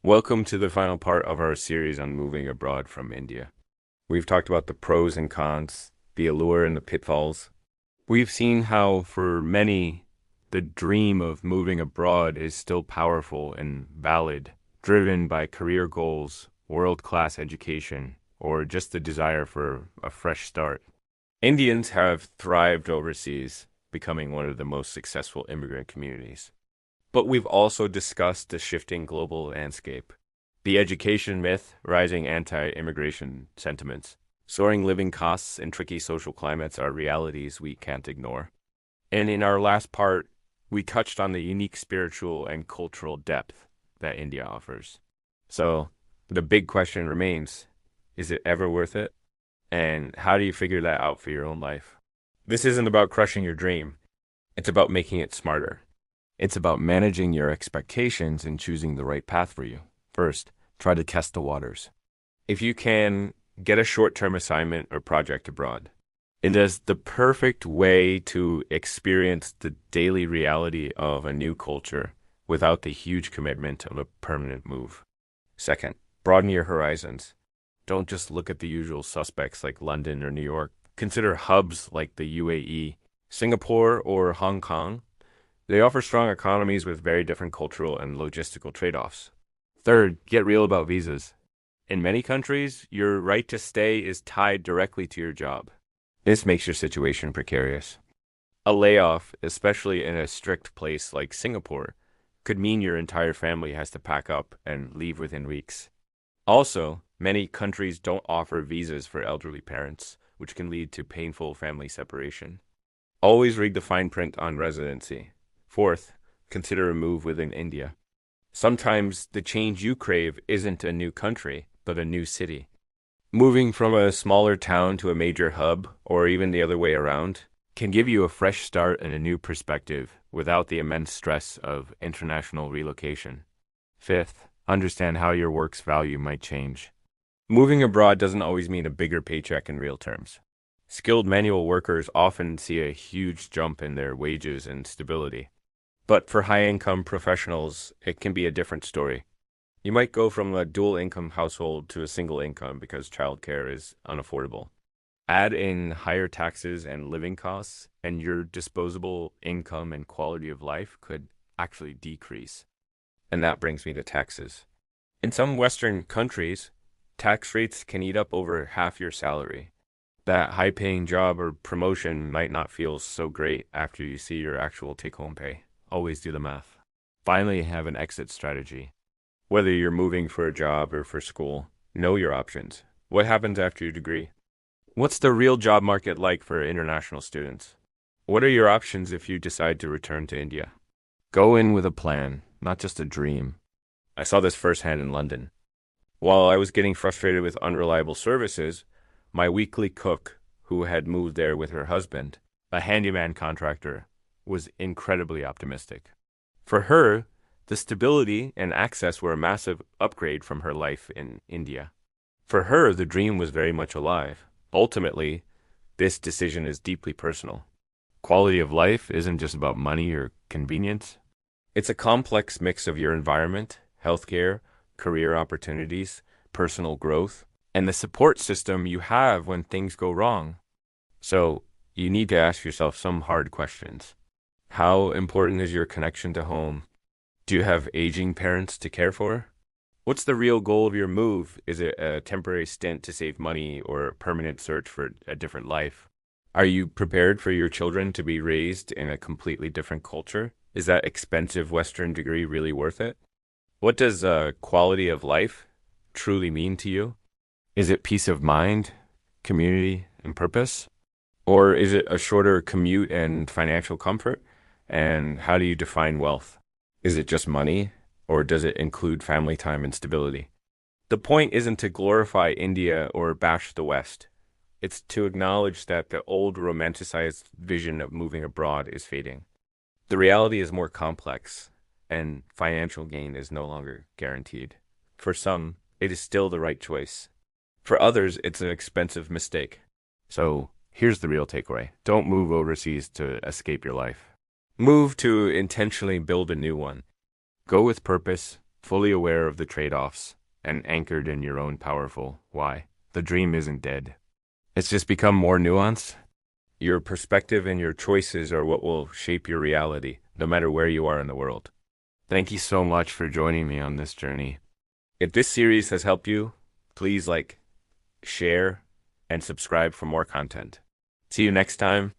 Welcome to the final part of our series on moving abroad from India. We've talked about the pros and cons, the allure and the pitfalls. We've seen how, for many, the dream of moving abroad is still powerful and valid, driven by career goals, world-class education, or just the desire for a fresh start. Indians have thrived overseas, becoming one of the most successful immigrant communities. But we've also discussed the shifting global landscape, the education myth, rising anti-immigration sentiments, soaring living costs, and tricky social climates are realities we can't ignore. And in our last part, we touched on the unique spiritual and cultural depth that India offers. So the big question remains, is it ever worth it? And how do you figure that out for your own life? This isn't about crushing your dream. It's about making it smarter. It's about managing your expectations and choosing the right path for you. First, try to test the waters. If you can, get a short-term assignment or project abroad. It is the perfect way to experience the daily reality of a new culture without the huge commitment of a permanent move. Second, broaden your horizons. Don't just look at the usual suspects like London or New York. Consider hubs like the UAE, Singapore, or Hong Kong. They offer strong economies with very different cultural and logistical trade-offs. Third, get real about visas. In many countries, your right to stay is tied directly to your job. This makes your situation precarious. A layoff, especially in a strict place like Singapore, could mean your entire family has to pack up and leave within weeks. Also, many countries don't offer visas for elderly parents, which can lead to painful family separation. Always read the fine print on residency. Fourth, consider a move within India. Sometimes the change you crave isn't a new country, but a new city. Moving from a smaller town to a major hub, or even the other way around, can give you a fresh start and a new perspective without the immense stress of international relocation. Fifth, understand how your work's value might change. Moving abroad doesn't always mean a bigger paycheck in real terms. Skilled manual workers often see a huge jump in their wages and stability. But for high-income professionals, it can be a different story. You might go from a dual-income household to a single income because childcare is unaffordable. Add in higher taxes and living costs, and your disposable income and quality of life could actually decrease. And that brings me to taxes. In some Western countries, tax rates can eat up over half your salary. That high-paying job or promotion might not feel so great after you see your actual take-home pay. Always do the math. Finally, have an exit strategy. Whether you're moving for a job or for school, know your options. What happens after your degree? What's the real job market like for international students? What are your options if you decide to return to India? Go in with a plan, not just a dream. I saw this firsthand in London. While I was getting frustrated with unreliable services, my weekly cook, who had moved there with her husband, a handyman contractor, was incredibly optimistic. For her, the stability and access were a massive upgrade from her life in India. For her, the dream was very much alive. Ultimately, this decision is deeply personal. Quality of life isn't just about money or convenience. It's a complex mix of your environment, healthcare, career opportunities, personal growth, and the support system you have when things go wrong. So, you need to ask yourself some hard questions. How important is your connection to home? Do you have aging parents to care for? What's the real goal of your move? Is it a temporary stint to save money or a permanent search for a different life? Are you prepared for your children to be raised in a completely different culture? Is that expensive Western degree really worth it? What does quality of life truly mean to you? Is it peace of mind, community, and purpose? Or is it a shorter commute and financial comfort? And how do you define wealth? Is it just money, or does it include family time and stability? The point isn't to glorify India or bash the West. It's to acknowledge that the old romanticized vision of moving abroad is fading. The reality is more complex, and financial gain is no longer guaranteed. For some, it is still the right choice. For others, it's an expensive mistake. So here's the real takeaway. Don't move overseas to escape your life. Move to intentionally build a new one. Go with purpose, fully aware of the trade-offs, and anchored in your own powerful why. The dream isn't dead. It's just become more nuanced. Your perspective and your choices are what will shape your reality, no matter where you are in the world. Thank you so much for joining me on this journey. If this series has helped you, please share, and subscribe for more content. See you next time.